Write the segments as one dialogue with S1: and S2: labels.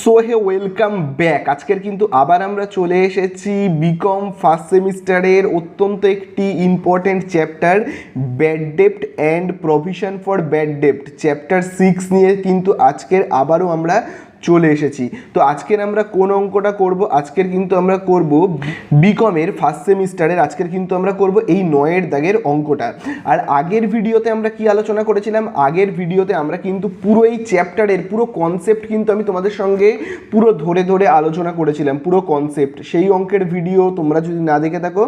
S1: So hey welcome back. আজকের কিন্তু আবার আমরা চলে এসেছি বিকম ফার্স্ট সেমিস্টারের অত্যন্ত একটি important chapter bad ডেপ্ট and provision for bad ডেপ্ট chapter 6 নিয়ে কিন্তু আজকের আবারও আমরা চলে এসেছি। তো আজকের আমরা কোন অঙ্কটা করব? আজকের কিন্তু আমরা করব বিকমের ফার্স্ট সেমিস্টারের আজকের কিন্তু আমরা করব এই 9 দাগের অঙ্কটা। আর আগের ভিডিওতে আমরা কি আলোচনা করেছিলাম? আগের ভিডিওতে আমরা কিন্তু পুরো এই চ্যাপ্টারের পুরো কনসেপ্ট কিন্তু আমি তোমাদের সঙ্গে পুরো ধরে ধরে আলোচনা করেছিলাম, পুরো কনসেপ্ট। সেই অঙ্কের ভিডিও তোমরা যদি না দেখে থাকো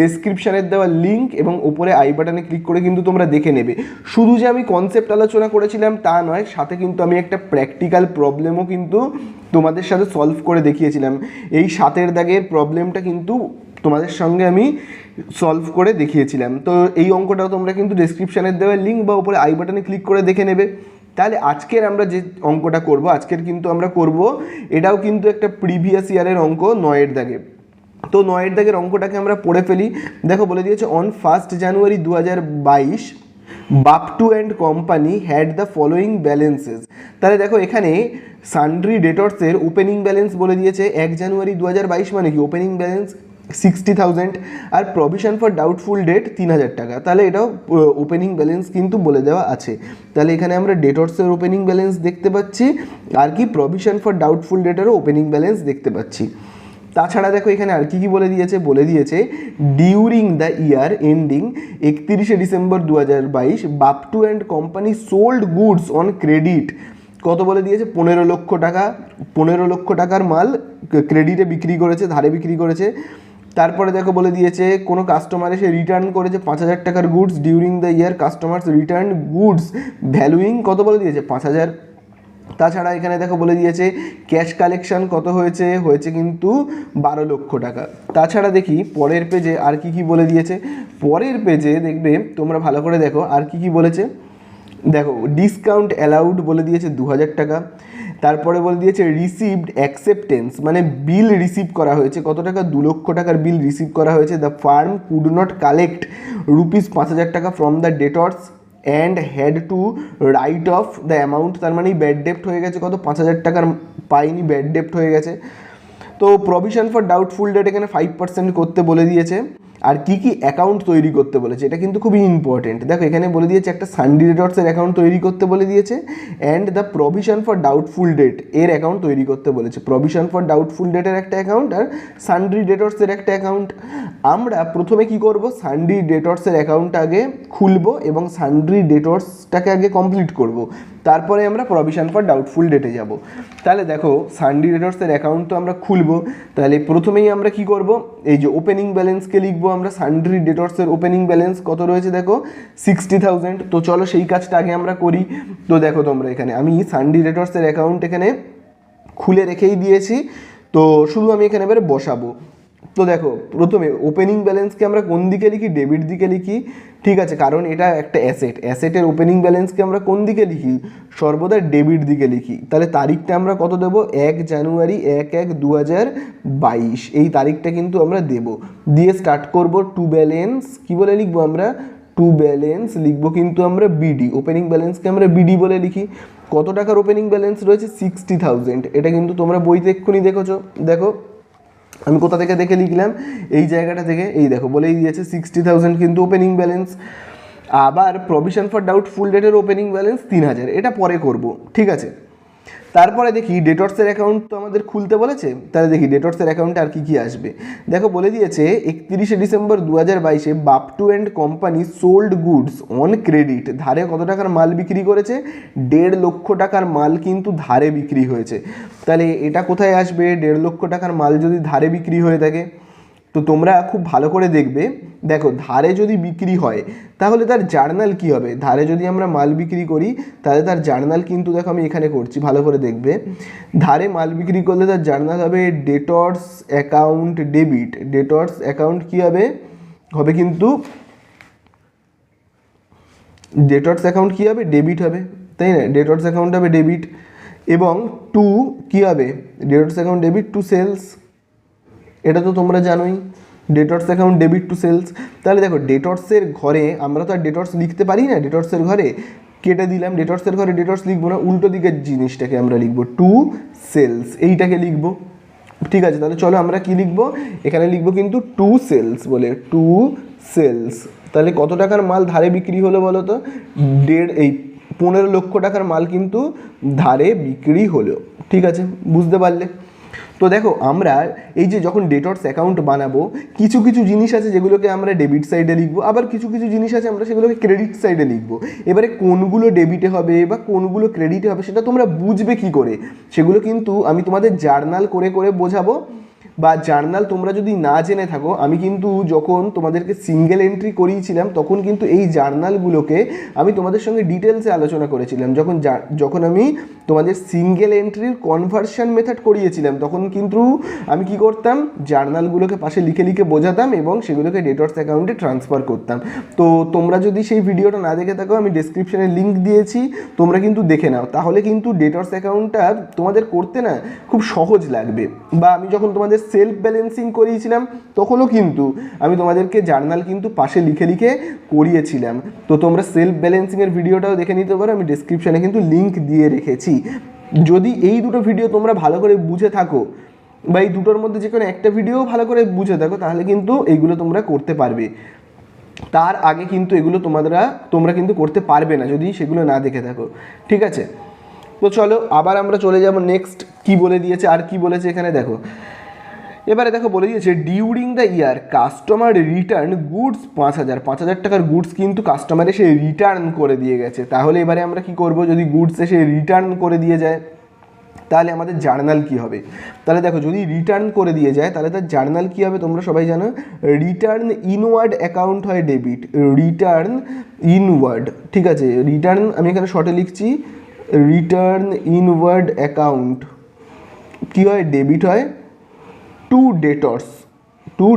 S1: ডেসক্রিপশানের দেওয়া লিঙ্ক এবং ওপরে আই বাটনে ক্লিক করে কিন্তু তোমরা দেখে নেবে। শুধু যে আমি কনসেপ্ট আলোচনা করেছিলাম তা নয়, সাথে কিন্তু আমি একটা প্র্যাকটিক্যাল প্রবলেমও কিন্তু তোমাদের সাথে সলভ করে দেখিয়েছিলাম। এই 7 দাগের প্রবলেমটা কিন্তু তোমাদের সঙ্গে আমি সলভ করে দেখিয়েছিলাম। তো এই অঙ্কটাও তোমরা কিন্তু ডেসক্রিপশানের দেওয়া লিঙ্ক বা উপরে আই বাটনে ক্লিক করে দেখে নেবে। তাহলে আজকের আমরা যে অঙ্কটা করব, আজকের কিন্তু আমরা করব, এটাও কিন্তু একটা প্রিভিয়াস ইয়ারের অঙ্ক 9 দাগে। তো 9 দাগের অঙ্কটাকে আমরা পড়ে ফেলি। দেখো বলে দিয়েছে on 1 January 2022 Baptu and company had the following balances. তাহলে দেখো এখানে সান্ড্রি ডেটর্সের ওপেনিং ব্যালেন্স বলে দিয়েছে 1 জানুয়ারি 2022, মানে কি ওপেনিং ব্যালেন্স 60,000 আর প্রভিশন ফর ডাউটফুল ডেট 3,000 টাকা। তাহলে এটাও ওপেনিং ব্যালেন্স কিন্তু বলে দেওয়া আছে। তাহলে এখানে আমরা ডেটর্সের ওপেনিং ব্যালেন্স দেখতে পাচ্ছি, আর কি প্রভিশন ফর ডাউটফুল ডেটেরও ওপেনিং ব্যালেন্স দেখতে পাচ্ছি। তাছাড়া দেখো এখানে আর কি বলে দিয়েছে ডিউরিং দ্য ইয়ার এন্ডিং 31শে December 2022 Baptu and company sold goods on credit. কত বলে দিয়েছে? 15 লক্ষ টাকা। 15 লক্ষ টাকার মাল ক্রেডিটে বিক্রি করেছে, ধারে বিক্রি করেছে। তারপরে দেখো বলে দিয়েছে কোনো কাস্টমার এসে রিটার্ন করেছে 5,000 টাকার goods during the year customers return goods ভ্যালুইং কত বলে দিয়েছে? 5,000। তাছাড়া এখানে দেখো বলে দিয়েছে ক্যাশ কালেকশন কত হয়েছে কিন্তু 12 লক্ষ টাকা। তাছাড়া দেখি পরের পেজে আর কি বলে দিয়েছে। পরের পেজে দেখবে তোমরা ভালো করে দেখো আর কি বলেছে। দেখো ডিসকাউন্ট অ্যালাউড বলে দিয়েছে 2,000 টাকা। তারপরে বলে দিয়েছে রিসিভড অ্যাকসেপ্টেন্স, মানে বিল রিসিভ করা হয়েছে কত টাকা? 2 লক্ষ টাকার বিল রিসিভ করা হয়েছে। The farm could not collect rupees 5,000 টাকা from the debtors and had to right of the amount. তার মানে ব্যাড ডেপ্ট হয়ে গেছে কত? 5,000 টাকার পাইনি, ব্যাড ডেপ্ট হয়ে গেছে। তো প্রভিশন ফর ডাউটফুল ডেট এখানে 5% করতে বলে দিয়েছে। আর কি অ্যাকাউন্ট তৈরি করতে বলেছে, এটা কিন্তু খুবই ইম্পর্টেন্ট। দেখো এখানে বলে দিয়েছে একটা সানডি ডেটর্সের অ্যাকাউন্ট তৈরি করতে বলে দিয়েছে and the provision for doubtful debt এর অ্যাকাউন্ট তৈরি করতে বলেছে। প্রভিশন ফর ডাউটফুল ডেটের একটা অ্যাকাউন্ট আর সানডি ডেটর্সের একটা অ্যাকাউন্ট। আমরা প্রথমে কি করব? সানডি ডেটর্সের অ্যাকাউন্টটা আগে খুলবো এবং সানডি ডেটর্সটাকে আগে কমপ্লিট করব, তারপরে আমরা প্রভিশন ফর ডাউটফুল ডেটে যাব। তাহলে দেখো সানডি ডেটর্সের অ্যাকাউন্ট তো আমরা খুলবো, তাহলে প্রথমেই আমরা কি করব? এই যে ওপেনিং ব্যালেন্সকে লিখবো আমরা। সানডি ডেটর্সের ওপেনিং ব্যালেন্স কত রয়েছে দেখো? 60,000। তো চলো সেই কাজটা আগে আমরা করি। তো দেখো তোমরা এখানে আমি সানডি ডেটর্সের অ্যাকাউন্ট এখানে খুলে রেখেই দিয়েছি। তো শুধু আমি এখানে এবারে বসাবো। তো দেখো প্রথমে ওপেনিং ব্যালেন্সকে আমরা কোন দিকে লিখি? ডেবিট দিকে লিখি, ঠিক আছে, কারণ এটা একটা অ্যাসেটের ওপেনিং ব্যালেন্সকে আমরা কোন দিকে লিখি? সর্বদা ডেবিট দিকে লিখি। তাহলে তারিখটা আমরা কত দেবো? 1 জানুয়ারি 1/1/2022 এই তারিখটা কিন্তু আমরা দেব। দিয়ে স্টার্ট করব টু ব্যালেন্স, কি বলে লিখবো আমরা? টু ব্যালেন্স লিখবো কিন্তু আমরা বিডি, ওপেনিং ব্যালেন্সকে আমরা বিডি বলে লিখি। কত টাকার ওপেনিং ব্যালেন্স রয়েছে? 60,000। এটা কিন্তু তোমরা বইতে এক্ষুনি দেখেছো। দেখো আমি কোথা থেকে দেখে লিখলাম? এই জায়গাটা থেকে, এই দেখো বলেই দিয়েছে 60,000 কিন্তু ওপেনিং ব্যালেন্স। আবার প্রভিশন ফর ডাউটফুল ডেটের ওপেনিং ব্যালেন্স 3,000, এটা পরে করব, ঠিক আছে। তারপরে দেখি ডেটর্সের অ্যাকাউন্ট তো আমাদের খুলতে বলেছে, তাহলে দেখি ডেটর্সের অ্যাকাউন্টে আর কি আসবে। দেখো বলে দিয়েছে 31শে December 2022 Baptu and company sold goods on credit. ধারে কত টাকার মাল বিক্রি করেছে? 1.5 লক্ষ টাকার মাল কিন্তু ধারে বিক্রি হয়েছে। তাহলে এটা কোথায় আসবে? 1.5 লক্ষ টাকার মাল যদি ধারে বিক্রি হয়ে থাকে, তো তোমরা খুব ভালো করে দেখবে। দেখো ধারে যদি বিক্রি হয় তাহলে তার জার্নাল কি হবে? ধারে যদি আমরা মাল বিক্রি করি তাহলে তার জার্নাল কিন্তু দেখো আমি এখানে করছি, ভালো করে দেখবে। ধারে মাল বিক্রি করলে তার জার্নাল হবে debtors account debit. Debtors account কি হবে? হবে কিন্তু ডেটর্স অ্যাকাউন্ট কি হবে? ডেবিট হবে, তাই না? ডেটর্স অ্যাকাউন্ট হবে ডেবিট। এবং টু কি হবে? Debtors account debit to sales, এটা তো তোমরা জানোই। Debtors account debit to sales. তাহলে দেখো ডেটর্সের ঘরে আমরা তো আর ডেটর্স লিখতে পারি না ডেটর্সের ঘরে, কেটে দিলাম, ডেটর্সের ঘরে ডেটর্স লিখবো না, উল্টো দিকের জিনিসটাকে আমরা লিখবো টু সেলস, এইটাকে লিখবো। ঠিক আছে, তাহলে চলো আমরা কি লিখবো, এখানে লিখবো কিন্তু টু সেলস বলে, টু সেলস। তাহলে কত টাকার মাল ধারে বিক্রি হলো বলো তো, 15 লক্ষ টাকার মাল কিন্তু ধারে বিক্রি হলো। ঠিক আছে, বুঝতে পারলে? তো দেখো আমরা এই যে যখন ডেটর্স অ্যাকাউন্ট বানাবো, কিছু কিছু জিনিস আছে যেগুলোকে আমরা ডেবিট সাইডে লিখবো, আবার কিছু কিছু জিনিস আছে আমরা সেগুলোকে ক্রেডিট সাইডে লিখবো। এবারে কোনগুলো ডেবিটে হবে বা কোনগুলো ক্রেডিটে হবে সেটা তোমরা বুঝবে কি করে, সেগুলো কিন্তু আমি তোমাদের জার্নাল করে করে বোঝাবো। বা জার্নাল তোমরা যদি না জেনে থাকো, আমি কিন্তু যখন তোমাদেরকে সিঙ্গেল এন্ট্রি করিয়েছিলাম তখন কিন্তু এই জার্নালগুলোকে আমি তোমাদের সঙ্গে ডিটেলসে আলোচনা করেছিলাম। যখন আমি তোমাদের সিঙ্গেল এন্ট্রির কনভার্সন মেথড করিয়েছিলাম তখন কিন্তু আমি কি করতাম, জার্নালগুলোকে পাশে লিখে লিখে বোঝাতাম এবং সেগুলোকে ডেটর্স অ্যাকাউন্টে ট্রান্সফার করতাম। তো তোমরা যদি সেই ভিডিওটা না দেখে থাকো, আমি ডেসক্রিপশনে লিঙ্ক দিয়েছি, তোমরা কিন্তু দেখে নাও, তাহলে কিন্তু ডেটর্স অ্যাকাউন্টটা তোমাদের করতে না খুব সহজ লাগবে। বা আমি যখন তোমাদের সেলফ ব্যালেন্সিং করিয়েছিলাম তখনও কিন্তু আমি তোমাদেরকে জার্নাল কিন্তু পাশে লিখে লিখে করিয়েছিলাম। তো তোমরা সেলফ ব্যালেন্সিংয়ের ভিডিওটাও দেখে নিতে পারো, আমি ডেসক্রিপশনে কিন্তু লিঙ্ক দিয়ে রেখেছি। যদি এই দুটো ভিডিও তোমরা ভালো করে বুঝে থাকো বা এই দুটোর মধ্যে যে কোনো একটা ভিডিও ভালো করে বুঝে থাকো, তাহলে কিন্তু এইগুলো তোমরা করতে পারবে। তার আগে কিন্তু এগুলো তোমরা কিন্তু করতে পারবে না যদি সেগুলো না দেখে থাকো। ঠিক আছে, তো চলো আবার আমরা চলে যাব নেক্সট। কি বলে দিয়েছে, আর কি বলেছে এখানে দেখো। এবারে দেখো বলে দিয়েছে during the year customer return goods 5,000 টাকার গুডস কিন্তু কাস্টমার এসে রিটার্ন করে দিয়ে গেছে। তাহলে এবারে আমরা কি করব, যদি গুডস এসে রিটার্ন করে দিয়ে যায় তাহলে আমাদের জার্নাল কি হবে। তাহলে দেখো যদি রিটার্ন করে দিয়ে যায় তাহলে তার জার্নাল কি হবে, তোমরা সবাই জানো রিটার্ন ইনওয়ার্ড অ্যাকাউন্ট হয় ডেবিট, রিটার্ন ইনওয়ার্ড। ঠিক আছে, রিটার্ন আমি এখানে শর্টে লিখছি, রিটার্ন ইনওয়ার্ড অ্যাকাউন্ট কি হয়, ডেবিট হয় টু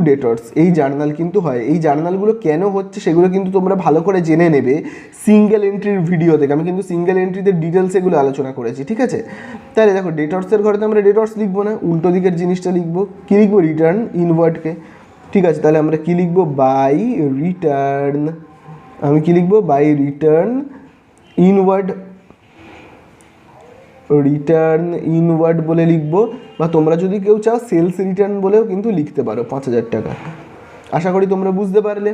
S1: ডেটর্স। এই জার্নাল কিন্তু হয়। এই জার্নালগুলো কেন হচ্ছে সেগুলো কিন্তু তোমরা ভালো করে জেনে নেবে সিঙ্গেল এন্ট্রির ভিডিও থেকে। আমি কিন্তু সিঙ্গেল এন্ট্রিতে ডিটেলস এগুলো আলোচনা করেছি। ঠিক আছে, তাহলে দেখো ডেটর্সের ঘরে তো আমরা ডেটর্স লিখবো না, উল্টো দিকের জিনিসটা লিখবো। কী লিখবো, রিটার্ন ইনওয়ার্ডকে। ঠিক আছে, তাহলে আমরা কী লিখবো, বাই রিটার্ন। আমি কী লিখবো, by return inward, return inward বলে লিখবো। বা তোমরা যদি কেউ চাও সেলস রিটার্ন বলেও কিন্তু লিখতে পারো 5,000 টাকা। আশা করি তোমরা বুঝতে পারলে।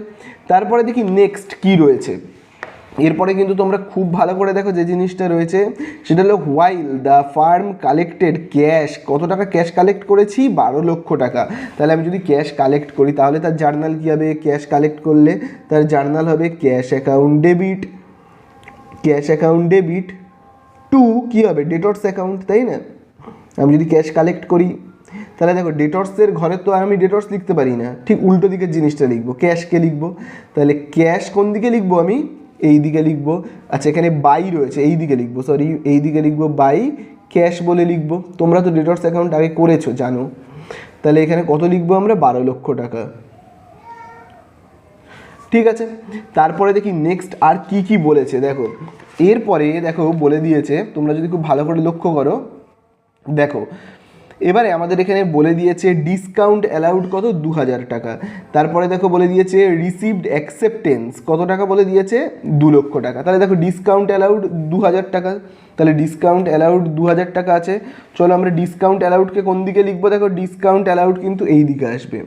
S1: তারপরে দেখি নেক্সট কি রয়েছে। এরপরে কিন্তু তোমরা খুব ভালো করে দেখো, যে জিনিসটা রয়েছে সেটা হলো while the farm collected cash. কত টাকা ক্যাশ কালেক্ট করেছি, 12 লক্ষ টাকা। তাহলে আমি যদি ক্যাশ কালেক্ট করি তাহলে তার জার্নাল কী হবে, ক্যাশ কালেক্ট করলে তার জার্নাল হবে cash account debit, cash account debit to কী হবে, ডেটর্স অ্যাকাউন্ট, তাই না? আমি যদি ক্যাশ কালেক্ট করি তাহলে দেখো ডেটর্সের ঘরে তো আর আমি ডেটর্স লিখতে পারি না, ঠিক উল্টো দিকের জিনিসটা লিখবো, ক্যাশকে লিখবো। তাহলে ক্যাশ কোন দিকে লিখবো, আমি এই দিকে লিখবো। আচ্ছা, এখানে বাই রয়েছে, এই দিকে লিখবো, এই দিকে লিখবো, বাই ক্যাশ বলে লিখবো। তোমরা তো ডেটর্স অ্যাকাউন্ট আগে করেছো, জানো। তাহলে এখানে কত লিখবো আমরা, 12 লক্ষ টাকা। ঠিক আছে, তারপরে দেখি নেক্সট আর কি কি বলেছে। দেখো এরপরে দেখো বলে দিয়েছে, তোমরা যদি খুব ভালো করে লক্ষ্য করো, দেখো এবারে আমাদের এখানে বলে দিয়েছে ডিসকাউন্ট অ্যালাউড কত, 2,000 টাকা। তারপরে দেখো বলে দিয়েছে রিসিভড অ্যাকসেপ্টেন্স কত টাকা বলে দিয়েছে, 2 লক্ষ টাকা। তাহলে দেখো ডিসকাউন্ট অ্যালাউড 2,000 টাকা, তাহলে ডিসকাউন্ট অ্যালাউড 2,000 টাকা আছে। চলো আমরা ডিসকাউন্ট অ্যালাউডকে কোন দিকে লিখবো, দেখো ডিসকাউন্ট অ্যালাউড কিন্তু এই দিকে আসবে।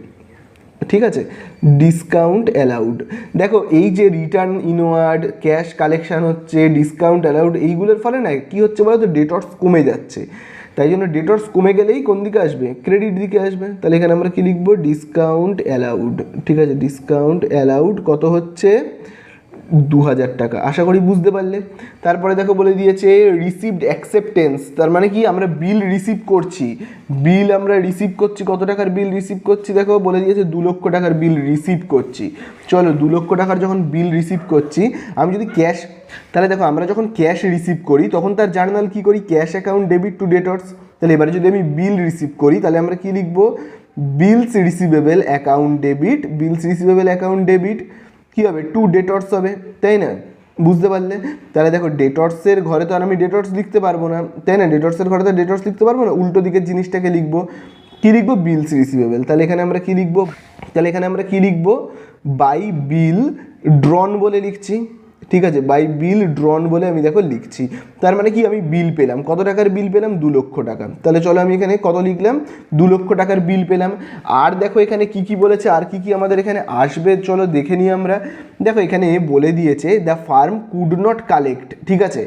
S1: ঠিক আছে, ডিসকাউন্ট অ্যালাউড। দেখো এই যে রিটার্ন ইনওয়ার্ড, ক্যাশ কালেকশান হচ্ছে, ডিসকাউন্ট অ্যালাউড, এইগুলোর ফলে না কী হচ্ছে বলো তো, ডেটর্স কমে যাচ্ছে। তাই জন্য ডেটর্স কমে গেলেই কোন দিকে আসবে, ক্রেডিট দিকে আসবে। তাহলে এখানে আমরা কী লিখবো, ডিসকাউন্ট অ্যালাউড। ঠিক আছে, ডিসকাউন্ট অ্যালাউড কত হচ্ছে, 2,000 টাকা। আশা করি বুঝতে পারলে। তারপরে দেখো বলে দিয়েছে রিসিভড অ্যাকসেপ্টেন্স, তার মানে কি আমরা বিল রিসিভ করছি, বিল আমরা রিসিভ করছি। কত টাকার বিল রিসিভ করছি, দেখো বলে দিয়েছে 2 লক্ষ টাকার বিল রিসিভ করছি। চলো 2 লক্ষ টাকার যখন বিল রিসিভ করছি, আমি যদি ক্যাশ, তাহলে দেখো আমরা যখন ক্যাশ রিসিভ করি তখন তার জার্নাল কী করি, cash account debit two debtors. তাহলে এবারে যদি আমি বিল রিসিভ করি তাহলে আমরা কী লিখবো, বিলস রিসিভেবল অ্যাকাউন্ট ডেবিট, বিলস রিসিভেবল অ্যাকাউন্ট ডেবিট কী হবে, টু ডেটর্স হবে, তাই না? বুঝতে পারলে। তাহলে দেখো ডেটর্সের ঘরে তো আর আমি ডেটর্স লিখতে পারবো না, তাই না? ডেটর্সের ঘরে তো ডেটর্স লিখতে পারবো না, উল্টো দিকের জিনিসটাকে লিখবো। কী লিখবো, বিলস রিসিভেবল। তাহলে এখানে আমরা কী লিখবো, বাই বিল ড্রন বলে লিখছি। ঠিক আছে, বাই বিল ড্রন বলে আমি দেখো লিখছি। তার মানে কি আমি বিল পেলাম, কত টাকার বিল পেলাম, 2 লক্ষ টাকা। তাহলে চলো আমি এখানে কত লিখলাম, 2 লক্ষ টাকার বিল পেলাম। আর দেখো এখানে কি কি বলেছে, আর কি কি আমাদের এখানে আসবে চলো দেখে নিই আমরা। দেখো এখানে বলে দিয়েছে the farm could not collect, ঠিক আছে,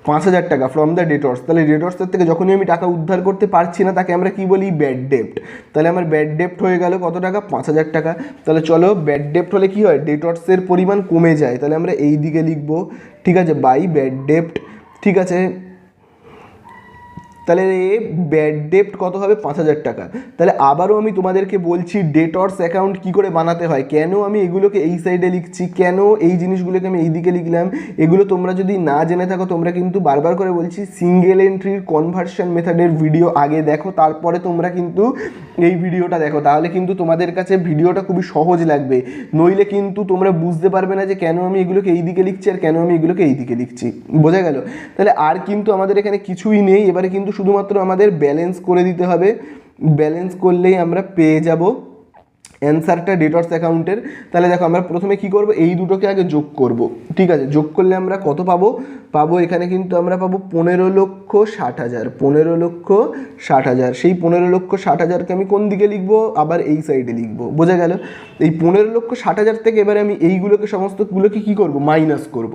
S1: 5,000 টাকা ফ্রম দ্য ডেটর্স। তাহলে ডেটর্সের থেকে যখনই আমি টাকা উদ্ধার করতে পারছি না তাকে আমরা কি বলি, ব্যাড ডেপ্ট। তাহলে আমার ব্যাড ডেপ্ট হয়ে গেল কত টাকা, 5,000 টাকা। তাহলে চলো ব্যাড ডেপ্ট হলে কি হয়, ডেটর্সের পরিমাণ কমে যায়, তাহলে আমরা এই দিকে লিখবো, ঠিক আছে, বাই ব্যাড ডেপ্ট, ঠিক আছে। তাহলে ব্যাড ডেপ্ট কত হবে, 5,000 টাকা। তাহলে আবারও আমি তোমাদেরকে বলছি ডেটর্স অ্যাকাউন্ট কি করে বানাতে হয়, কেন আমি এগুলোকে এই সাইডে লিখছি, কেন এই জিনিসগুলোকে আমি এই দিকে লিখলাম, এগুলো তোমরা যদি না জেনে থাকো তোমরা কিন্তু বারবার করে বলছি সিঙ্গেল এন্ট্রির কনভার্সন মেথডের ভিডিও আগে দেখো, তারপরে তোমরা কিন্তু এই ভিডিওটা দেখো, তাহলে কিন্তু তোমাদের কাছে ভিডিওটা খুবই সহজ লাগবে। নইলে কিন্তু তোমরা বুঝতে পারবে না যে কেন আমি এগুলোকে এই দিকে লিখছি আর কেন আমি এগুলোকে এই দিকে লিখছি, বোঝা গেল। তাহলে আর কিন্তু আমাদের এখানে কিছুই নেই, এবারে কিন্তু শুধুমাত্র আমাদের ব্যালেন্স করে দিতে হবে, ব্যালেন্স করলেই আমরা পেয়ে যাব অ্যান্সারটা ডেটর্স অ্যাকাউন্টের। তাহলে দেখো আমরা প্রথমে কি করব, এই দুটোকে আগে যোগ করব, ঠিক আছে। যোগ করলে আমরা কত পাবো, এখানে কিন্তু আমরা পাবো 15,60,000, 15,60,000। সেই 15,60,000কে আমি কোন দিকে লিখবো, আবার এই সাইডে লিখবো, বোঝা গেল। এই 15,60,000 থেকে এবারে আমি এইগুলোকে সমস্তগুলোকে কি করব, মাইনাস করব।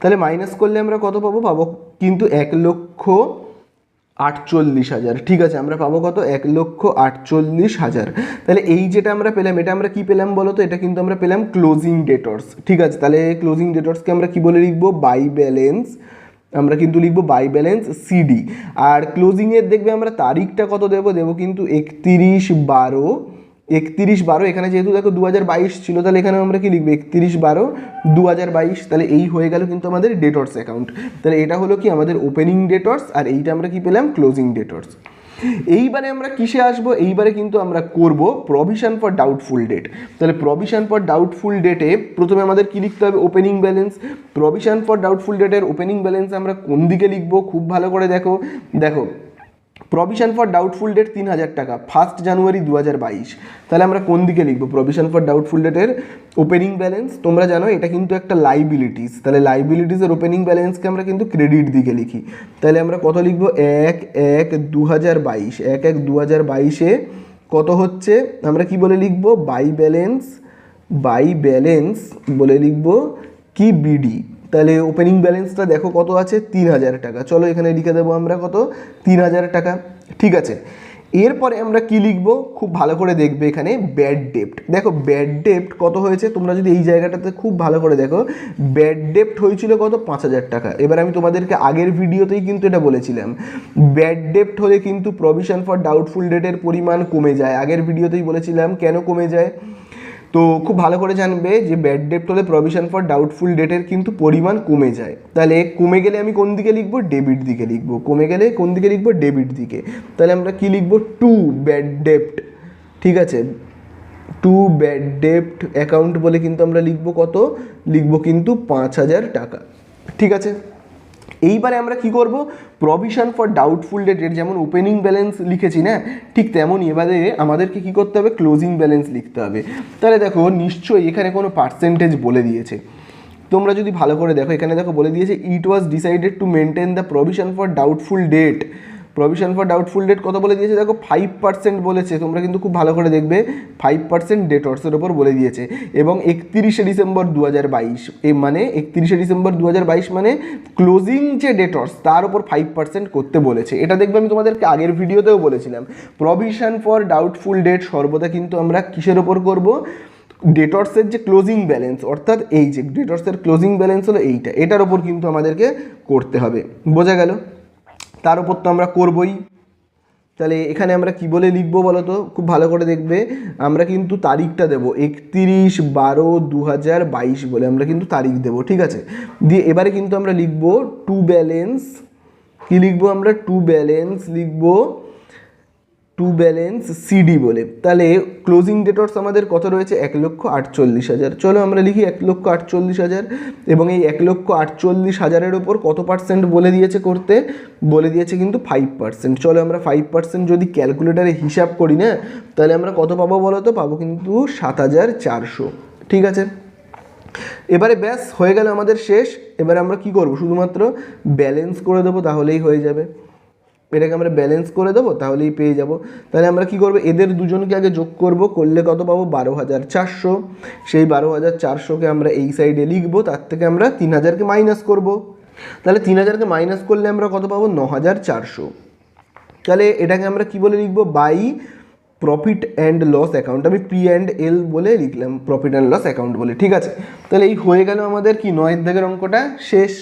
S1: তাহলে মাইনাস করলে আমরা কত পাবো কিন্তু 1,48,000, ঠিক আছে। আমরা পাবো কত, 1,48,000। তাহলে এই যেটা আমরা পেলাম, এটা আমরা কি পেলাম বলো তো, এটা কিন্তু আমরা পেলাম ক্লোজিং ডেটর্স, ঠিক আছে। তাহলে ক্লোজিং ডেটর্সকে আমরা কি বলে লিখবো, বাই ব্যালেন্স, আমরা কিন্তু লিখবো বাই ব্যালেন্স সিডি। আর ক্লোজিংয়ের দেখবে আমরা তারিখটা কত দেবো কিন্তু 31/12, এখানে যেহেতু দেখো 2022 ছিল, তাহলে এখানে আমরা কি লিখবো 31/12/2022। তাহলে এই হয়ে গেল কিন্তু আমাদের ডেটর্স অ্যাকাউন্ট। তাহলে এটা হলো কি আমাদের ওপেনিং ডেটর্স, আর এইটা আমরা কি পেলাম, ক্লোজিং ডেটর্স। এইবারে আমরা কিসে আসবো, এইবারে কিন্তু আমরা করব প্রভিশন ফর ডাউটফুল ডেট। তাহলে প্রভিশন ফর ডাউটফুল ডেটে প্রথমে আমাদের কি লিখতে হবে, opening balance. Provision for doubtful ডেটের ওপেনিং ব্যালেন্স আমরা কোন দিকে লিখবো, খুব ভালো করে দেখো। প্রভিশন ফর ডাউটফুল ডেট 3,000 টাকা, 1 জানুয়ারি 2022। তাহলে আমরা কোন দিকে লিখবো, প্রভিশন ফর ডাউটফুল ডেটের ওপেনিং ব্যালেন্স। তোমরা জানো এটা কিন্তু একটা লাইবিলিটিস, তাহলে লাইবিলিটিসের ওপেনিং ব্যালেন্সকে আমরা কিন্তু ক্রেডিট দিকে লিখি। তাহলে আমরা কত লিখবো, 1/1/2022, 1/1/2022-এ কত হচ্ছে, আমরা কি বলে লিখবো, বাই ব্যালেন্স বলে লিখবো কি, বিডি। তাহলে ওপেনিং ব্যালেন্সটা দেখো কত আছে, 3,000 টাকা। চলো এখানে লিখে দেবো আমরা কত, 3,000 টাকা, ঠিক আছে। এরপরে আমরা কি লিখবো, খুব ভালো করে দেখবে এখানে ব্যাড ডেপ্ট। দেখো ব্যাড ডেপ্ট কত হয়েছে, তোমরা যদি এই জায়গাটাতে খুব ভালো করে দেখো, ব্যাড ডেপ্ট হয়েছিল কত, 5,000 টাকা। এবার আমি তোমাদেরকে আগের ভিডিওতেই কিন্তু এটা বলেছিলাম, ব্যাড ডেপ্ট হলে কিন্তু প্রভিশন ফর ডাউটফুল ডেটের পরিমাণ কমে যায়। আগের ভিডিওতেই বলেছিলাম কেন কমে যায়। তো খুব ভালো করে জানবে যে ব্যাড ডেপ্ট হলে প্রভিশন ফর ডাউটফুল ডেটের কিন্তু পরিমাণ কমে যায়। তাহলে কমে গেলে আমি কোন দিকে লিখবো, ডেবিট দিকে লিখবো। কমে গেলে কোন দিকে লিখবো, ডেবিট দিকে। তাহলে আমরা কি লিখবো, টু ব্যাড ডেপ্ট, ঠিক আছে, টু ব্যাড ডেপ্ট অ্যাকাউন্ট বলে কিন্তু আমরা লিখবো কত, লিখবো কিন্তু 5,000 টাকা, ঠিক আছে। এইবারে আমরা কি করব, প্রভিশন ফর ডাউটফুল ডেটের যেমন ওপেনিং ব্যালেন্স লিখেছি না, ঠিক তেমনই এবারে আমাদেরকে কি করতে হবে, ক্লোজিং ব্যালেন্স লিখতে হবে। তাহলে দেখো নিশ্চয়ই এখানে কোনো পার্সেন্টেজ বলে দিয়েছে, তোমরা যদি ভালো করে দেখো এখানে দেখো বলে দিয়েছে it was decided to maintain the provision for doubtful debt. Provision for doubtful debt কত বলে দিয়েছে, দেখো 5% বলেছে। তোমরা কিন্তু খুব ভালো করে দেখবে 5% ডেটর্সের ওপর বলে দিয়েছে, এবং 31শে ডিসেম্বর 2022, এই মানে 31শে ডিসেম্বর 2022 মানে ক্লোজিং যে ডেটর্স তার ওপর 5% করতে বলেছে। এটা দেখবে আমি তোমাদেরকে আগের ভিডিওতেও বলেছিলাম, প্রভিশন ফর ডাউটফুল ডেট সর্বদা কিন্তু আমরা কিসের ওপর করব, ডেটর্সের যে ক্লোজিং ব্যালেন্স, অর্থাৎ এই যে ডেটর্সের ক্লোজিং ব্যালেন্স হলো এইটা, এটার ওপর কিন্তু আমাদেরকে করতে হবে, বোঝা গেল। তার উপর তো আমরা করবই। তাহলে এখানে আমরা কি বলে লিখবো বলো তো, খুব ভালো করে দেখবে, আমরা কিন্তু তারিখটা দেবো 31/12/2022 বলে আমরা কিন্তু তারিখ দেবো, ঠিক আছে। দিয়ে এবারে কিন্তু আমরা লিখবো টু ব্যালেন্স, কি লিখবো আমরা, টু ব্যালেন্স সিডি বলে। তাহলে ক্লোজিং ডেটর্স আমাদের কত রয়েছে, 1,48,000। চলো আমরা লিখি 1,48,000, এবং এই 1,48,000-এর ওপর কত পার্সেন্ট বলে দিয়েছে করতে, বলে দিয়েছে কিন্তু 5%। চলো আমরা 5% যদি ক্যালকুলেটারে হিসাব করি না, তাহলে আমরা কত পাবো বলো তো, পাবো কিন্তু 7,400, ঠিক আছে। এবারে ব্যাস হয়ে গেল আমাদের শেষ। এবারে আমরা কি করব, শুধুমাত্র ব্যালেন্স করে দেবো, তাহলেই হয়ে যাবে। এটাকে আমরা ব্যালেন্স করে দেবো, তাহলেই পেয়ে যাব। তাহলে আমরা কি করব, এদের দুজনকে আগে যোগ করব, করলে কত পাবো, 12,400। সেই 12,400কে আমরা এই সাইডে লিখবো, তার থেকে আমরা 3,000কে মাইনাস করব। তাহলে 3,000কে মাইনাস করলে আমরা কত পাবো, 9,400। তাহলে এটাকে আমরা কি বলে লিখবো, by profit and loss account. আমি P&L বলে লিখলাম, প্রফিট অ্যান্ড লস অ্যাকাউন্ট বলে। ঠিক আছে, তাহলে এই হয়ে গেল আমাদের কি 9 দাগের অঙ্কটা শেষ।